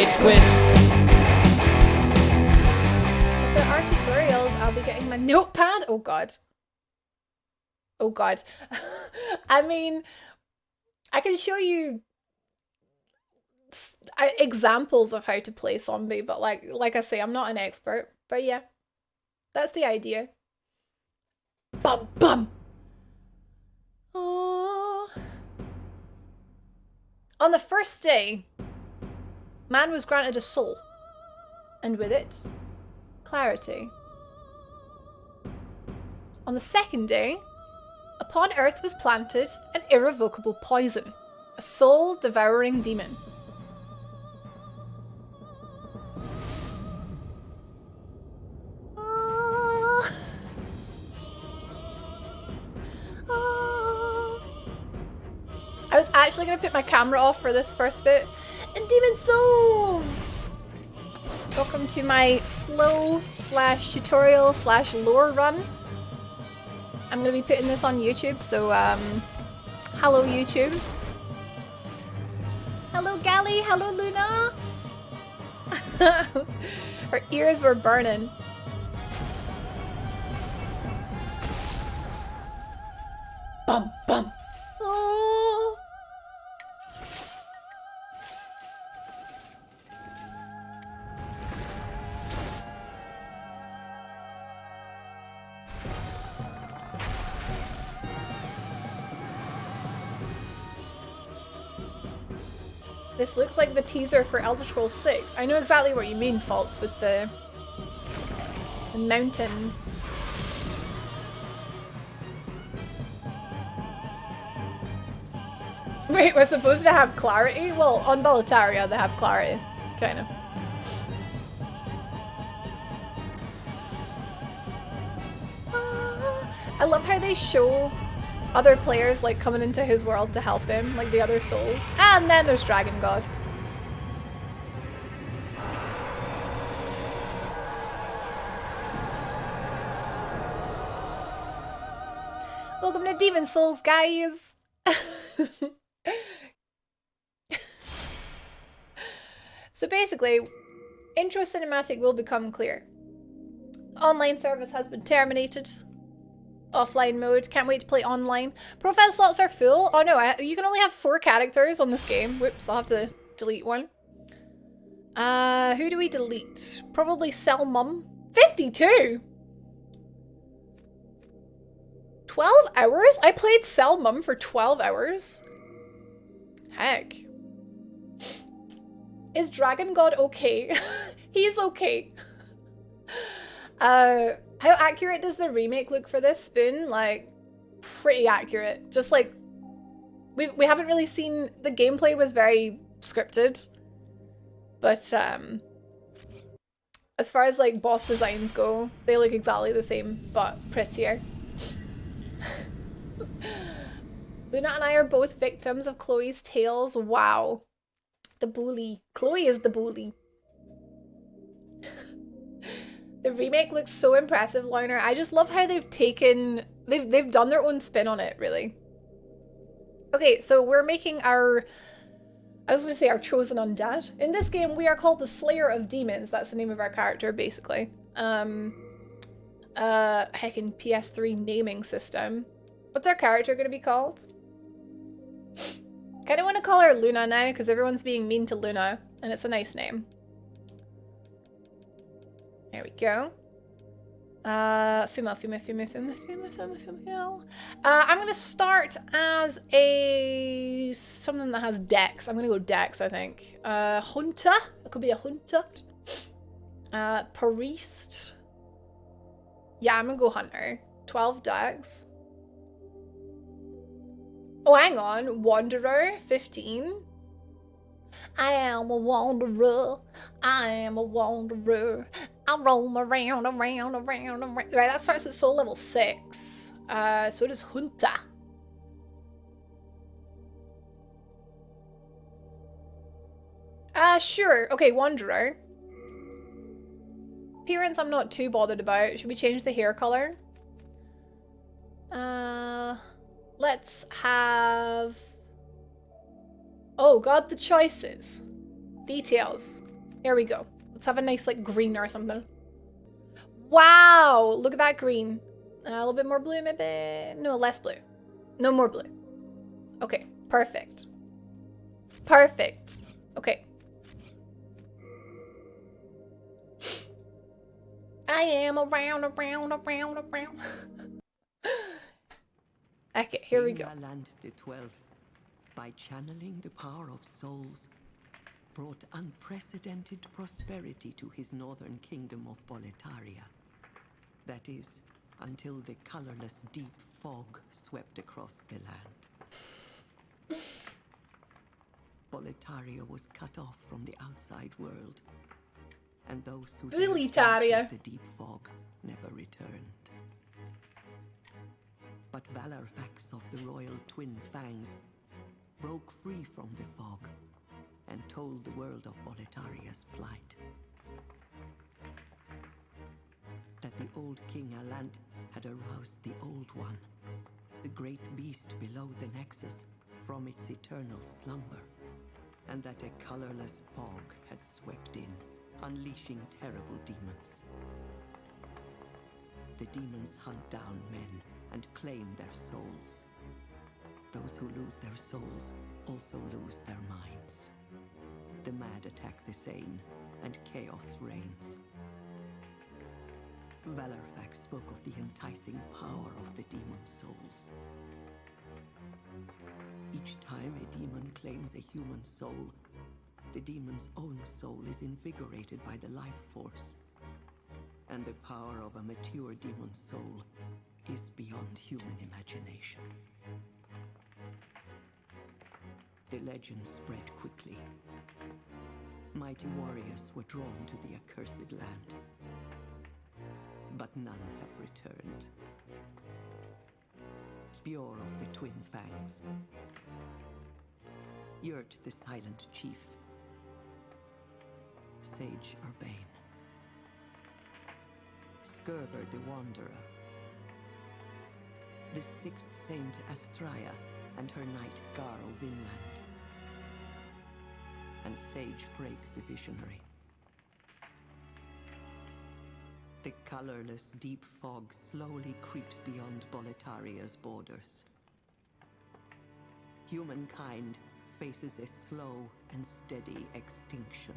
rage quit. If there are tutorials, I'll be getting my notepad. Oh god. Oh god. I mean, I can show you examples of how to play zombie, but like I say, I'm not an expert. But yeah, that's the idea. Bum bum. Oh. On the first day, man was granted a soul, and with it, clarity. On the second day, upon earth was planted an irrevocable poison, a soul-devouring demon. I was actually going to put my camera off for this first bit. And Demon Souls! Welcome to my slow / tutorial / lore run. I'm going to be putting this on YouTube, so hello YouTube. Hello Gally, hello Luna! Her ears were burning. Bum bum. Oh. This looks like the teaser for Elder Scrolls 6. I know exactly what you mean, Faults, with the mountains. Wait, we're supposed to have clarity? Well, on Boletaria they have clarity, kind of. I love how they show other players like coming into his world to help him, like the other souls. And then there's Dragon God. Welcome to Demon Souls, guys! So basically, intro cinematic will become clear. Online service has been terminated. Offline mode, can't wait to play online. Profile slots are full. Oh no, you can only have 4 characters on this game. Whoops, I'll have to delete one. Who do we delete? Probably Cell Mum. 52! 12 hours? I played Cell Mum for 12 hours? Heck. Is Dragon God okay? He's okay. How accurate does the remake look for this spoon? Like, pretty accurate. Just like, we haven't really seen, the gameplay was very scripted. But, as far as like boss designs go, they look exactly the same, but prettier. Luna and I are both victims of Chloe's tales. Wow. The bully. Chloe is the bully. The remake looks so impressive, Lorna. I just love how they've taken... They've done their own spin on it, really. Okay, so we're making our... I was going to say our chosen undead. In this game, we are called the Slayer of Demons. That's the name of our character, basically. Heckin' PS3 naming system. What's our character going to be called? Kind of want to call her Luna now, because everyone's being mean to Luna, and it's a nice name. There we go. Female. I'm going to start as a... something that has dex. I'm going to go dex, I think. Hunter. It could be a hunter. Priest. Yeah, I'm going to go hunter. 12 dex. Oh, hang on. Wanderer, 15. I am a wanderer. I am a wanderer. I roam around. Right, that starts at soul level 6. So does Hunter. Sure. Okay, Wanderer. Appearance I'm not too bothered about. Should we change the hair color? Let's have... Oh god, the choices. Details. Here we go. Let's have a nice like green or something. Wow, look at that green. A little bit more blue maybe. No, less blue. No more blue. Okay, perfect. Perfect. Okay. I am around. Okay, here we go. Miralda the 12th, by channeling the power of souls, brought unprecedented prosperity to his northern kingdom of Boletaria. That is, until the colorless deep fog swept across the land. Boletaria was cut off from the outside world, and those who Boletaria. the deep fog never returned. But Valarfax of the royal twin fangs broke free from the fog and told the world of Boletaria's plight. That the old King Alant had aroused the Old One, the great beast below the Nexus, from its eternal slumber, and that a colorless fog had swept in, unleashing terrible demons. The demons hunt down men and claim their souls. Those who lose their souls also lose their minds. The mad attack the sane, and chaos reigns. Valarfax spoke of the enticing power of the demon souls. Each time a demon claims a human soul, the demon's own soul is invigorated by the life force, and the power of a mature demon soul is beyond human imagination. The legend spread quickly. Mighty warriors were drawn to the accursed land, but none have returned. Bjor of the Twin Fangs, Yurt the Silent Chief, Sage Urbane, Skurver the Wanderer, the Sixth Saint Astraea and her knight Garl Vinland, and Sage Frake the Visionary. The colorless deep fog slowly creeps beyond Boletaria's borders. Humankind faces a slow and steady extinction.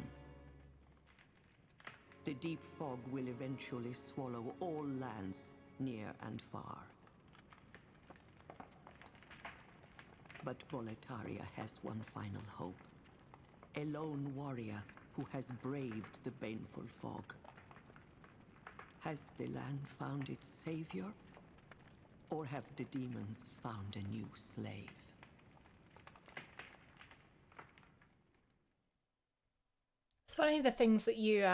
The deep fog will eventually swallow all lands near and far. But Boletaria has one final hope. A lone warrior who has braved the baneful fog. Has the land found its savior? Or have the demons found a new slave? It's funny the things that you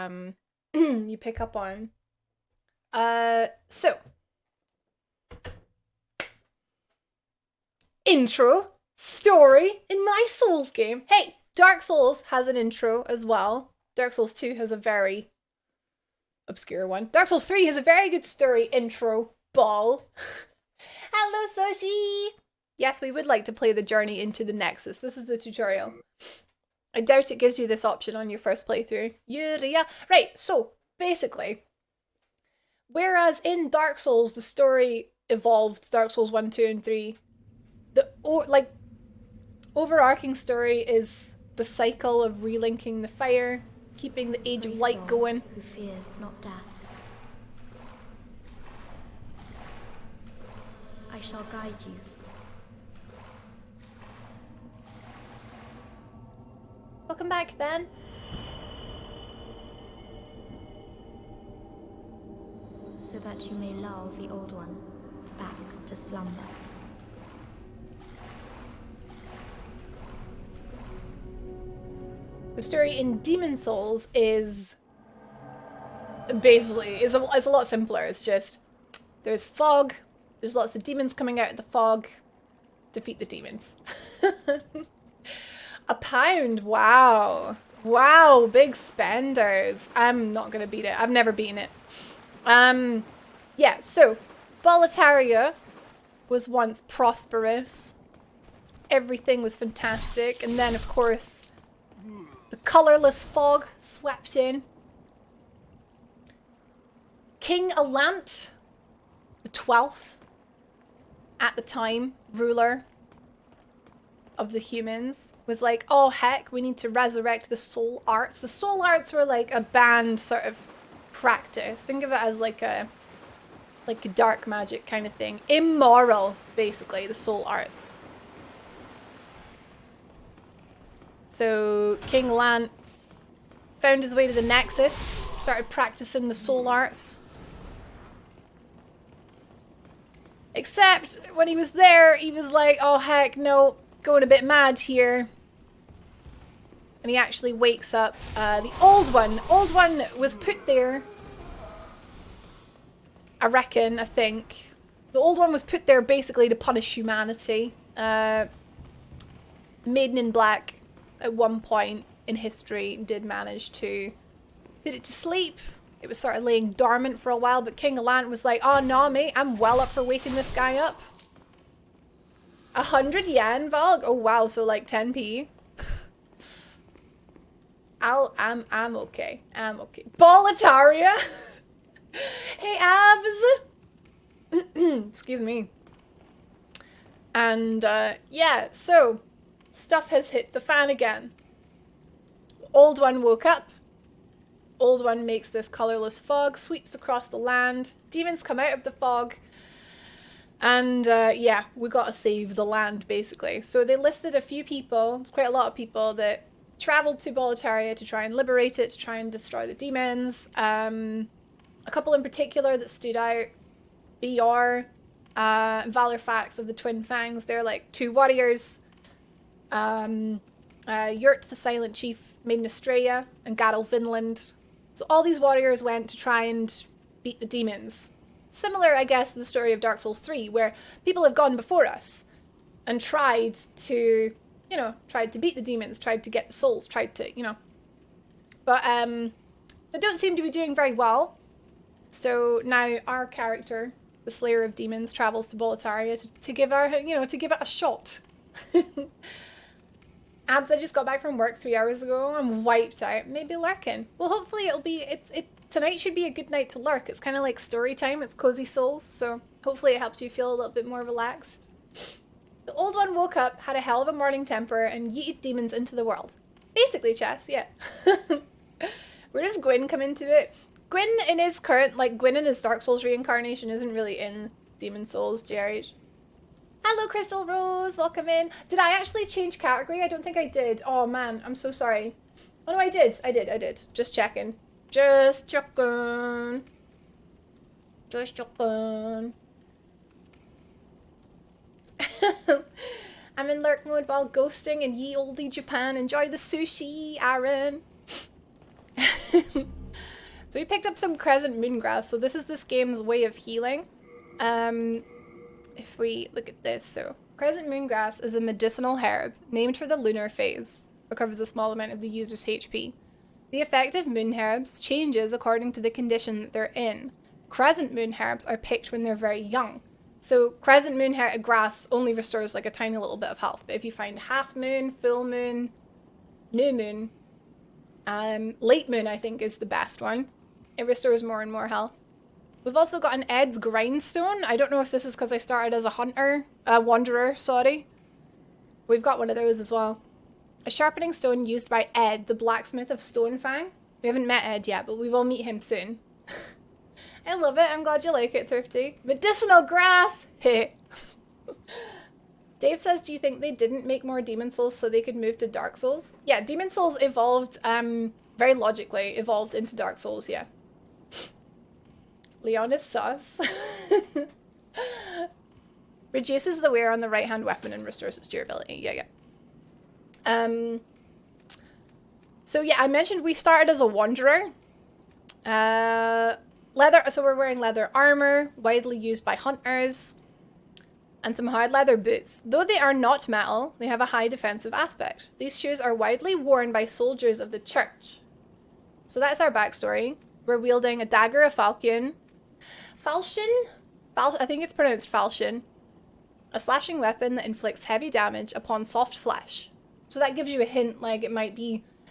you pick up on. So intro story in my Souls game. Hey, Dark Souls has an intro as well. Dark Souls 2 has a very obscure one. Dark Souls 3 has a very good story intro. Ball. Hello, Soshi! Yes, we would like to play the journey into the Nexus. This is the tutorial. I doubt it gives you this option on your first playthrough. Yeah. Right, so basically, whereas in Dark Souls the story evolved, Dark Souls 1, 2, and 3, the overarching story is the cycle of relinking the fire, keeping the Age of Light going. Who fears not death. I shall guide you. Welcome back, Ben. So that you may lull the old one back to slumber. The story in Demon Souls is basically is a lot simpler. It's just there's fog, there's lots of demons coming out of the fog, defeat the demons. £1, wow. Wow, big spenders. I'm not gonna beat it. I've never beaten it. Yeah, so Boletaria was once prosperous. Everything was fantastic, and then of course The colorless fog swept in. King Alant, the 12th, at the time, ruler of the humans, was like, oh heck, we need to resurrect the soul arts. The soul arts were like a banned sort of practice. Think of it as like a dark magic kind of thing. Immoral, basically, the soul arts. So King Lan found his way to the Nexus, started practicing the soul arts. Except when he was there, he was like, oh heck no, going a bit mad here. And he actually wakes up the Old One. Old One was put there, I think. The Old One was put there basically to punish humanity. Maiden in Black, at one point in history, did manage to put it to sleep. It was sort of laying dormant for a while, but King Alant was like, oh no mate, I'm well up for waking this guy up. 100 yen, Valg? Oh wow, so like 10p. I'm okay. I'm okay. Boletaria! Hey Abs! Excuse me. And yeah, so stuff has hit the fan again. Old One woke up. Old One makes this colorless fog, sweeps across the land. Demons come out of the fog. And yeah, we gotta save the land, basically. So they listed a few people, it's quite a lot of people, that traveled to Boletaria to try and liberate it, to try and destroy the demons. A couple in particular that stood out. BR, Valorfax of the Twin Fangs. They're like 2 warriors. Yurt the Silent Chief, Maiden Estrella, and Garel Vinland. So all these warriors went to try and beat the demons. Similar, I guess, to the story of Dark Souls 3, where people have gone before us and tried to, you know, tried to beat the demons, tried to get the souls, tried to, you know. But they don't seem to be doing very well. So now our character, the Slayer of Demons, travels to Boletaria to give her, you know, to give it a shot. Abs, I just got back from work 3 hours ago. I'm wiped out. Maybe lurking. Well, hopefully it'll be, tonight should be a good night to lurk. It's kind of like story time. It's Cozy Souls. So hopefully it helps you feel a little bit more relaxed. The Old One woke up, had a hell of a morning temper, and yeeted demons into the world. Basically, Chess, yeah. Where does Gwyn come into it? Gwyn in his current, like, Gwyn in his Dark Souls reincarnation isn't really in Demon Souls, JRH. Hello, Crystal Rose, welcome in. Did I actually change category? I don't think I did. Oh man, I'm so sorry. Oh no, I did. Just checking. Just checking. I'm in lurk mode while ghosting in ye olde Japan. Enjoy the sushi, Aaron. So we picked up some Crescent Moongrass. So this is this game's way of healing. If we look at this, so Crescent Moongrass is a medicinal herb named for the lunar phase. Recovers a small amount of the user's HP. The effect of moon herbs changes according to the condition that they're in. Crescent moon herbs are picked when they're very young. So Crescent Moon grass only restores like a tiny little bit of health. But if you find half moon, full moon, new moon, late moon I think is the best one. It restores more and more health. We've also got an Ed's Grindstone. I don't know if this is because I started as a wanderer, sorry. We've got one of those as well. A sharpening stone used by Ed, the blacksmith of Stonefang. We haven't met Ed yet, but we will meet him soon. I love it. I'm glad you like it, Thrifty. Medicinal grass! Hey. Dave says, do you think they didn't make more Demon Souls so they could move to Dark Souls? Yeah, Demon Souls evolved, very logically, evolved into Dark Souls, yeah. Leon is sus. Reduces the wear on the right-hand weapon and restores its durability. Yeah. So yeah, I mentioned we started as a wanderer. So we're wearing leather armor, widely used by hunters, and some hard leather boots. Though they are not metal, they have a high defensive aspect. These shoes are widely worn by soldiers of the church. So that's our backstory. We're wielding a dagger of falchion. I think it's pronounced falchion. A slashing weapon that inflicts heavy damage upon soft flesh. So that gives you a hint, like it might be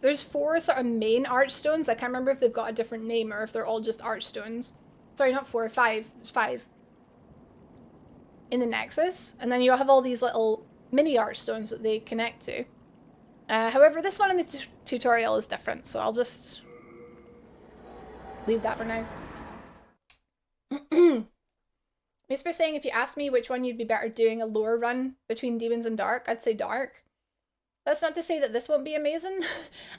There's 4 sort of main archstones. I can't remember if they've got a different name or if they're all just archstones. Sorry, not 4, 5. There's 5. In the Nexus. And then you'll have all these little mini archstones that they connect to. However, this one in the tutorial is different, so I'll just leave that for now. Whisper saying, if you asked me which one you'd be better doing a lore run between Demons and Dark, I'd say Dark. That's not to say that this won't be amazing.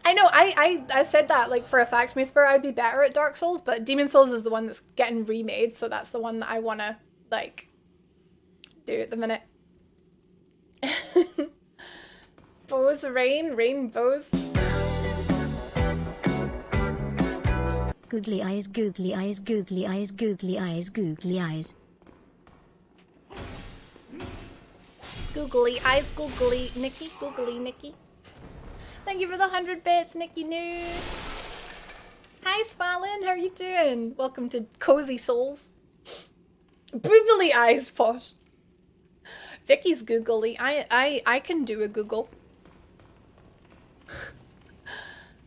I know, I said that like for a fact, Whisper, I'd be better at Dark Souls, but Demon Souls is the one that's getting remade, so that's the one that I want to, like, do at the minute. Bows, rain, bows. Googly eyes, googly eyes, googly eyes, googly eyes, googly eyes. Googly eyes, googly Nikki, googly Nikki. Thank you for the 100 bits, Nikki New. Hi, Spalin, how are you doing? Welcome to Cozy Souls. Boogly eyes, Posh. Vicky's googly. I can do a Google.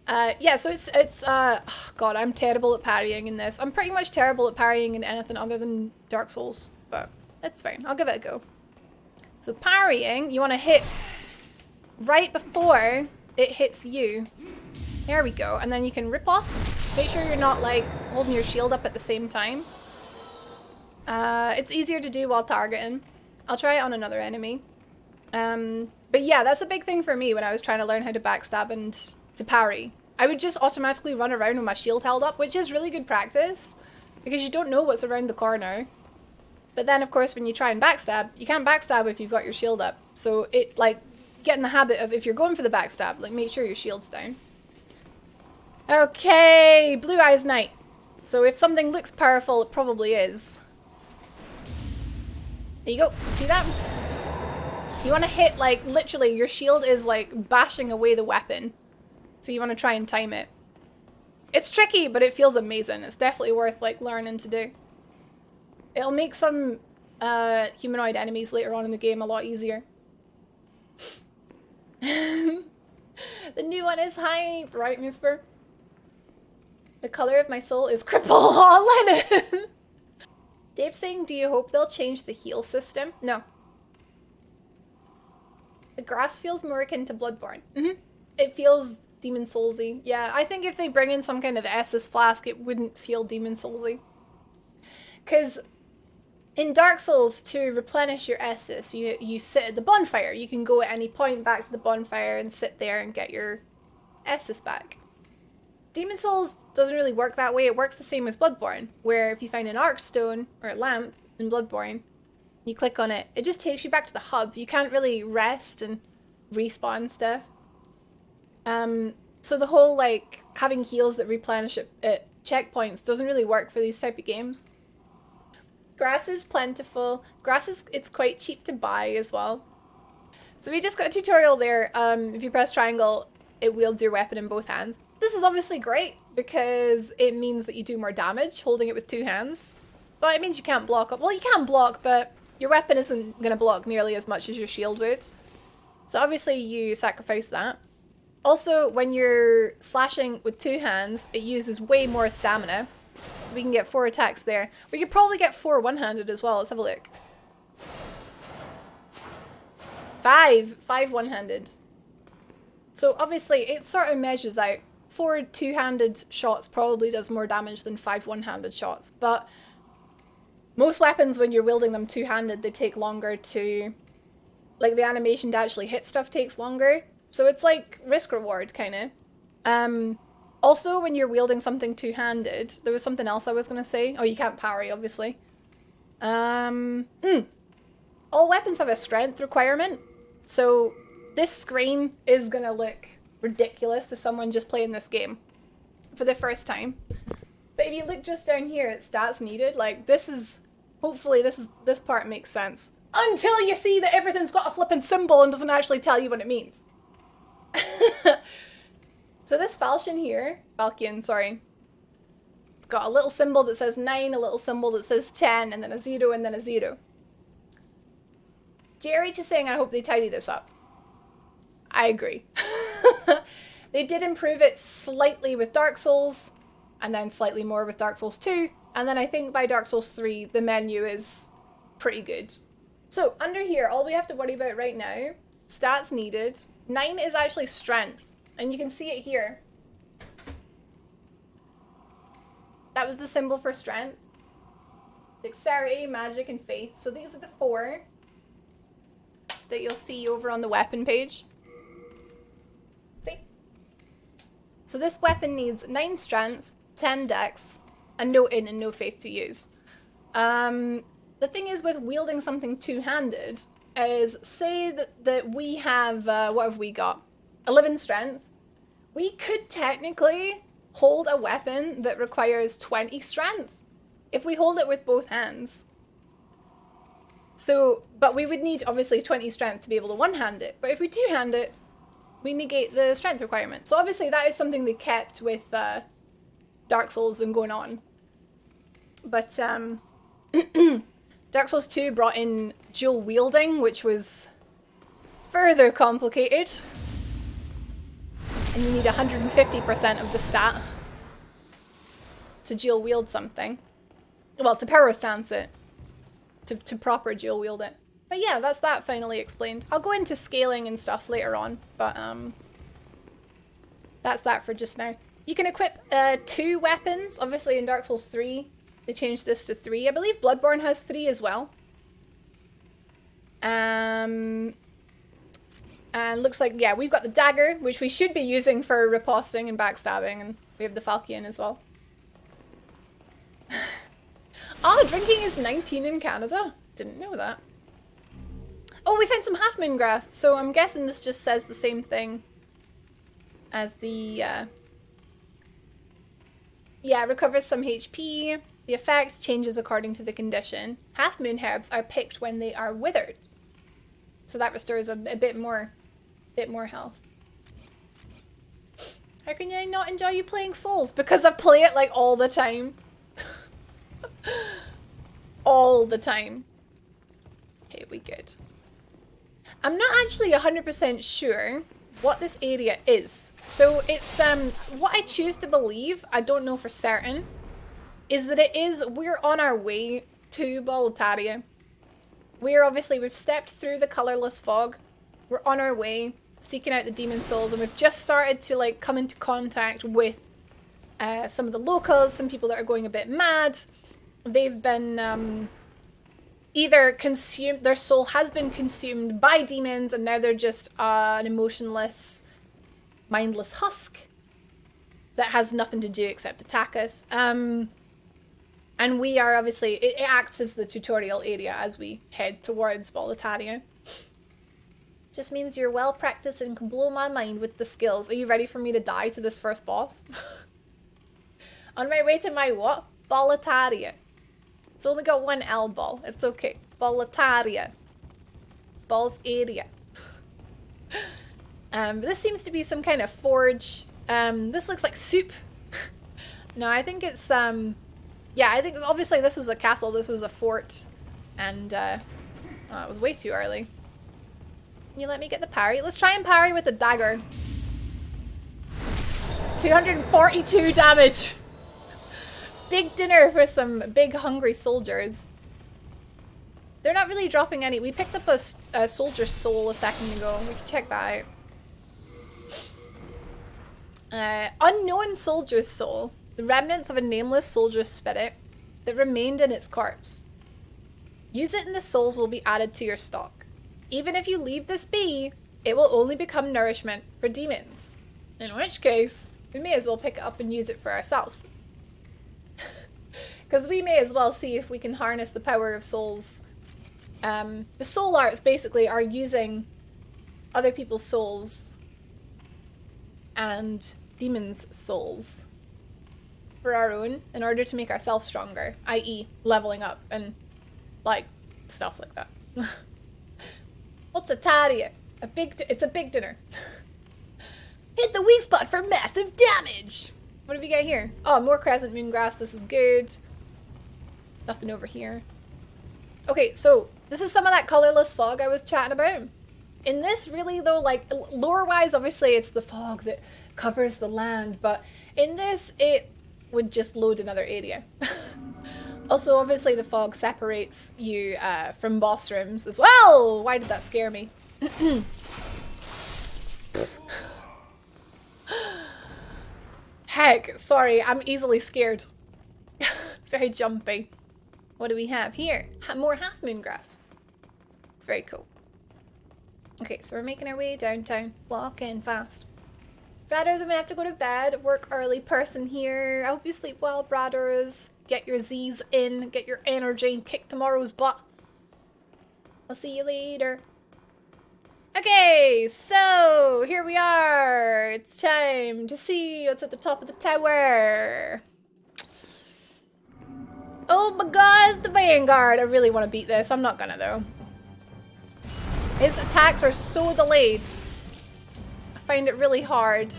Yeah, so it's oh God, I'm terrible at parrying in this. I'm pretty much terrible at parrying in anything other than Dark Souls, but it's fine. I'll give it a go. So parrying, you want to hit right before it hits you. There we go. And then you can riposte. Make sure you're not like holding your shield up at the same time. It's easier to do while targeting. I'll try it on another enemy. But yeah, that's a big thing for me when I was trying to learn how to backstab and to parry. I would just automatically run around with my shield held up, which is really good practice because you don't know what's around the corner. But then, of course, when you try and backstab, you can't backstab if you've got your shield up. So it, like, get in the habit of, if you're going for the backstab, like, make sure your shield's down. Okay, Blue Eyes Knight. So if something looks powerful, it probably is. There you go. See that? You want to hit, like, literally, your shield is, like, bashing away the weapon. So you want to try and time it. It's tricky, but it feels amazing. It's definitely worth, like, learning to do. It'll make some humanoid enemies later on in the game a lot easier. The new one is hype, right, Misper? The color of my soul is cripple. Oh, Lennon! Dave saying, do you hope they'll change the heal system? No. The grass feels more akin to Bloodborne. It feels Demon Soulsy. Yeah, I think if they bring in some kind of Estus flask, it wouldn't feel Demon Soulsy. Because in Dark Souls, to replenish your Estus, you sit at the bonfire. You can go at any point back to the bonfire and sit there and get your Estus back. Demon Souls doesn't really work that way. It works the same as Bloodborne, where if you find an Archstone or a lamp in Bloodborne, you click on it, it just takes you back to the hub. You can't really rest and respawn stuff. So the whole, like, having heals that replenish at checkpoints doesn't really work for these type of games. Grass is plentiful. It's quite cheap to buy as well. So we just got a tutorial there. If you press triangle, it wields your weapon in both hands. This is obviously great because it means that you do more damage holding it with 2 hands. But it means you can't block up. Well, you can block, but your weapon isn't going to block nearly as much as your shield would. So obviously you sacrifice that. Also, when you're slashing with 2 hands, it uses way more stamina. So we can get 4 attacks there. We could probably get 4 one-handed as well. Let's have a look. 5 one-handed. So obviously it sort of measures out. 4 two-handed shots probably does more damage than 5 one-handed shots. But most weapons, when you're wielding them two-handed, they take longer to... Like, the animation to actually hit stuff takes longer. So it's like risk-reward, kind of. Also, when you're wielding something two-handed, there was something else I was going to say. Oh, you can't parry, obviously. All weapons have a strength requirement. So this screen is going to look ridiculous to someone just playing this game for the first time. But if you look just down here at stats needed, like, this is... Hopefully this part makes sense. Until you see that everything's got a flippin' symbol and doesn't actually tell you what it means. So this Falchion, sorry. It's got a little symbol that says 9, a little symbol that says 10, and then a 0, and then a 0. JRH is saying, I hope they tidy this up. I agree. They did improve it slightly with Dark Souls, and then slightly more with Dark Souls 2, and then I think by Dark Souls 3, the menu is pretty good. So, under here, all we have to worry about right now, stats needed. 9 is actually strength, and you can see it here. That was the symbol for strength. Dexterity, magic, and faith. So these are the 4 that you'll see over on the weapon page. See? So this weapon needs 9 strength, 10 dex, and no int and no faith to use. The thing is with wielding something two-handed is, say that we have, what have we got? 11 strength. We could technically hold a weapon that requires 20 strength if we hold it with both hands. So, but we would need obviously 20 strength to be able to one-hand it. But if we two-hand it, we negate the strength requirement. So obviously that is something they kept with Dark Souls and going on. But Dark Souls 2 brought in dual wielding, which was further complicated. And you need 150% of the stat to dual wield something. Well, to power stance it. To proper dual wield it. But yeah, that's that finally explained. I'll go into scaling and stuff later on, but that's that for just now. You can equip 2 weapons. Obviously in Dark Souls 3, they changed this to 3. I believe Bloodborne has 3 as well. And looks like, yeah, we've got the dagger, which we should be using for riposting and backstabbing, and we have the Falchion as well. Oh, drinking is 19 in Canada. Didn't know that. Oh, we found some half moon grass, so I'm guessing this just says the same thing as the, yeah, recovers some HP. The effect changes according to the condition. Half moon herbs are picked when they are withered. So that restores a bit more health. How can I not enjoy you playing Souls? Because I play it like all the time. All the time. Okay, we good. I'm not actually 100% sure what this area is. So it's, what I choose to believe, I don't know for certain, is that we're on our way to Boletaria. We've stepped through the colourless fog. We're on our way, seeking out the demon souls, and we've just started to like come into contact with some of the locals, some people that are going a bit mad. They've been either consumed, their soul has been consumed by demons, and now they're just an emotionless, mindless husk that has nothing to do except attack us. And we are obviously, it acts as the tutorial area as we head towards Boletaria. Just means you're well practiced and can blow my mind with the skills. Are you ready for me to die to this first boss? On my way to my what? Boletaria. It's only got one L ball. It's okay. Boletaria. Balls area. This seems to be some kind of forge. This looks like soup. No, I think it's, yeah, I think obviously this was a castle. This was a fort. And, oh, it was way too early. Can you let me get the parry? Let's try and parry with the dagger. 242 damage. Big dinner for some big hungry soldiers. They're not really dropping any. We picked up a soldier's soul a second ago. We can check that out. Unknown soldier's soul. The remnants of a nameless soldier's spirit that remained in its corpse. Use it and the souls will be added to your stock. Even if you leave this be, it will only become nourishment for demons. In which case, we may as well pick it up and use it for ourselves. Because we may as well see if we can harness the power of souls. The soul arts basically are using other people's souls and demons' souls for our own in order to make ourselves stronger, i.e. leveling up and like stuff like that. What's a taria? It's a big dinner. Hit the weak spot for massive damage. What do we get here? Oh, more crescent moon grass. This is good. Nothing over here. Okay, so this is some of that colorless fog I was chatting about. In this, really though, like lore-wise, obviously it's the fog that covers the land, but in this it would just load another area. Also, obviously the fog separates you from boss rooms as well. Why did that scare me? Heck, sorry, I'm easily scared. Very jumpy. What do we have here? More half moon grass. It's very cool. Okay, so we're making our way downtown, walking fast. Bradders, I'm gonna have to go to bed. Work early person here. I hope you sleep well, Bradders. Get your Z's in, get your energy, kick tomorrow's butt. I'll see you later. Okay, so here we are. It's time to see what's at the top of the tower. Oh my god, it's the Vanguard. I really want to beat this. I'm not gonna though. His attacks are so delayed. I find it really hard.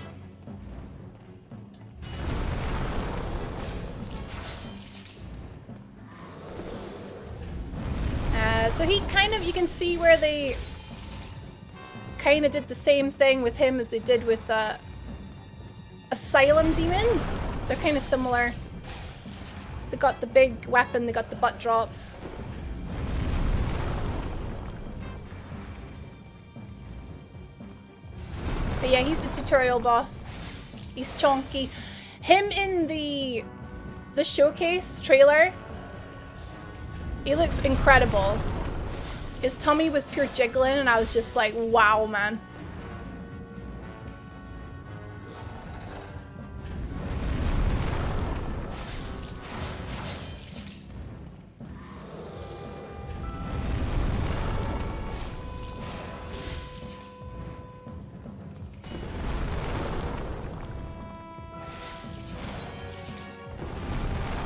So he kind of, you can see where they kind of did the same thing with him as they did with Asylum Demon. They're kind of similar. They got the big weapon, they got the butt drop. But yeah, he's the tutorial boss. He's chonky. Him in the showcase trailer, he looks incredible. His tummy was pure jiggling and I was just like, wow, man.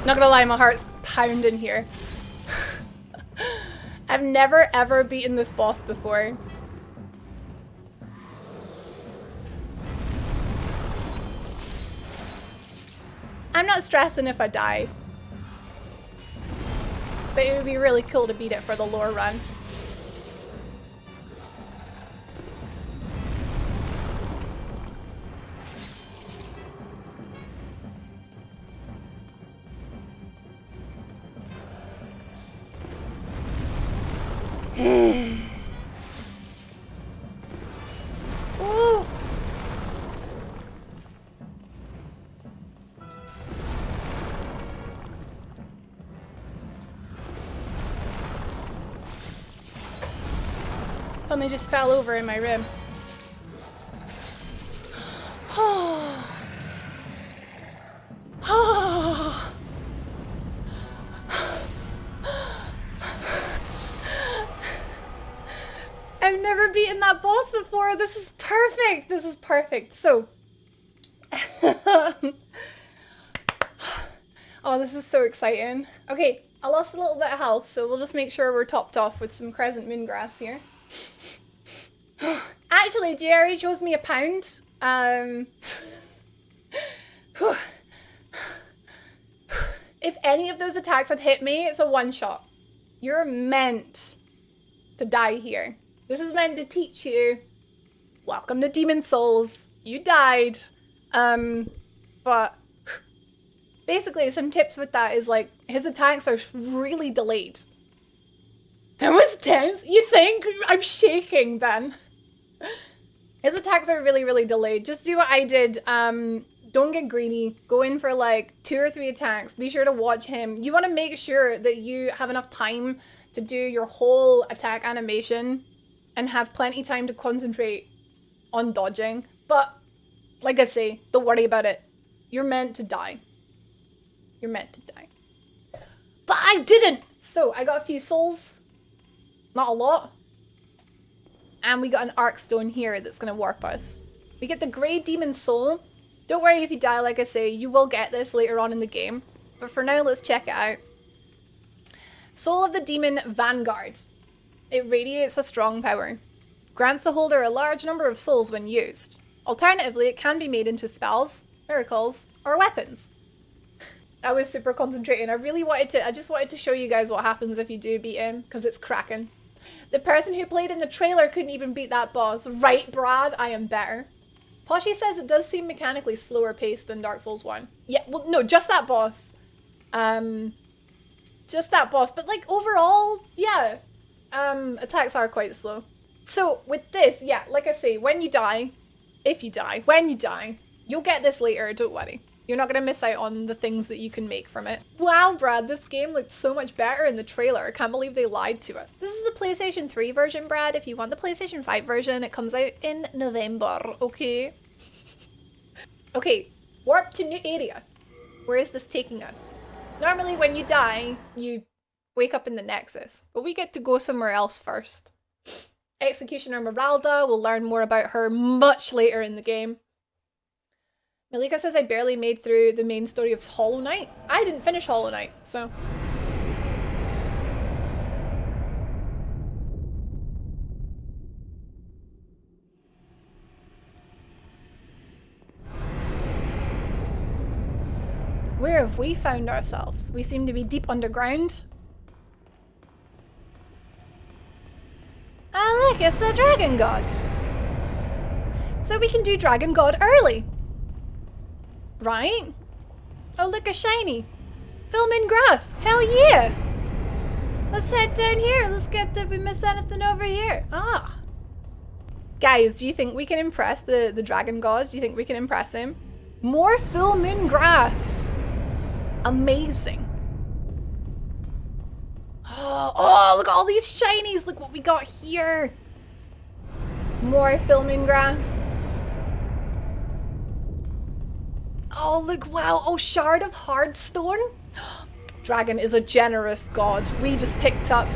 Not gonna lie, my heart's pounding here. I've never ever beaten this boss before. I'm not stressing if I die. But it would be really cool to beat it for the lore run. Ooh. Something just fell over in my rib. I've never beaten that boss before. This is perfect. This is perfect. So, oh, this is so exciting. Okay, I lost a little bit of health, so we'll just make sure we're topped off with some Crescent Moongrass here. Actually, Jerry shows me £1. If any of those attacks had hit me, it's a one-shot. You're meant to die here. This is meant to teach you, welcome to Demon Souls. You died. But basically some tips with that is like, his attacks are really delayed. That was tense. You think? I'm shaking, Ben. His attacks are really, really delayed. Just do what I did. Don't get greedy. Go in for like 2 or 3 attacks. Be sure to watch him. You want to make sure that you have enough time to do your whole attack animation and have plenty time to concentrate on dodging. But like I say, don't worry about it. You're meant to die. You're meant to die. But I didn't! So I got a few souls. Not a lot. And we got an arc stone here that's going to warp us. We get the Grey Demon Soul. Don't worry if you die, like I say, you will get this later on in the game. But for now, let's check it out. Soul of the Demon Vanguard. It radiates a strong power. Grants the holder a large number of souls when used. Alternatively, it can be made into spells, miracles, or weapons. I was super concentrating. I just wanted to show you guys what happens if you do beat him, because it's cracking. The person who played in the trailer couldn't even beat that boss. Right, Brad? I am better. Poshy says it does seem mechanically slower paced than Dark Souls 1. Yeah, well, no, just that boss. Just that boss. But, like, overall, yeah. Attacks are quite slow. So, with this, yeah, like I say, when you die, you'll get this later, don't worry. You're not going to miss out on the things that you can make from it. Wow, Brad, this game looked so much better in the trailer. I can't believe they lied to us. This is the PlayStation 3 version, Brad. If you want the PlayStation 5 version, it comes out in November, okay? Okay, warp to new area. Where is this taking us? Normally when you die, you wake up in the Nexus, but we get to go somewhere else first. Executioner Miralda, we'll learn more about her much later in the game. Malika says I barely made through the main story of Hollow Knight. I didn't finish Hollow Knight, so. Where have we found ourselves? We seem to be deep underground. Ah, look, it's the Dragon God. So we can do Dragon God early. Right? Oh, look, a shiny. Filming grass. Hell yeah. Let's head down here. Let's get, did we miss anything over here? Ah. Guys, do you think we can impress the Dragon God? Do you think we can impress him? More full moon grass. Amazing. Oh, look at all these shinies. Look what we got here. More full moon grass. Oh, look, wow. Oh, Shard of Hardstone. Dragon is a generous god. We just picked up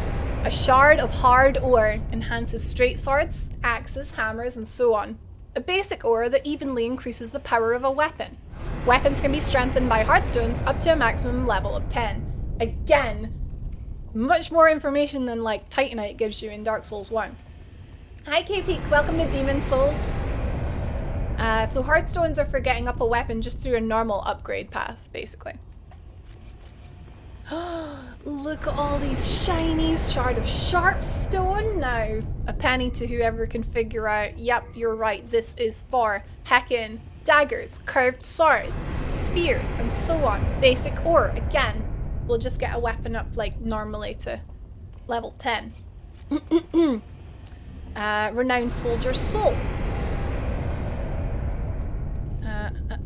a Shard of Hard Ore. Enhances straight swords, axes, hammers, and so on. A basic ore that evenly increases the power of a weapon. Weapons can be strengthened by Hardstones up to a maximum level of 10. Again, much more information than like Titanite gives you in Dark Souls 1. Hi KP, welcome to Demon Souls. So Hardstones are for getting up a weapon just through a normal upgrade path, basically. Look at all these shinies. Shard of Sharpstone. Now, a penny to whoever can figure out, yep, you're right, this is for heckin' daggers, curved swords, spears, and so on. Basic ore, again, we'll just get a weapon up like normally to level 10. Renowned Soldier's Soul.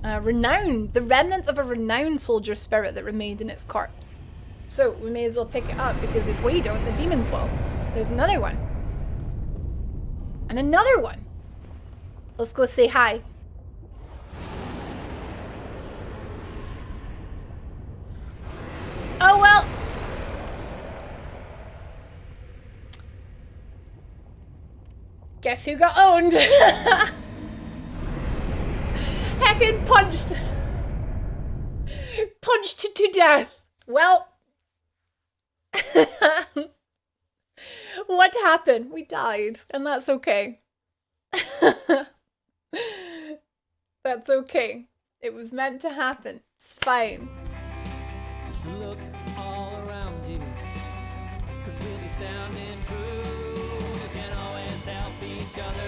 Renowned. The remnants of a renowned soldier spirit that remained in its corpse. So we may as well pick it up because if we don't, the demons will. There's another one. And another one. Let's go say hi. Oh well. Guess who got owned? Heckin' punched. Punched to death. Well. What happened? We died, and that's okay. That's okay. It was meant to happen. It's fine. Just look all around you, 'cause we'll be standing true. We can always help each other.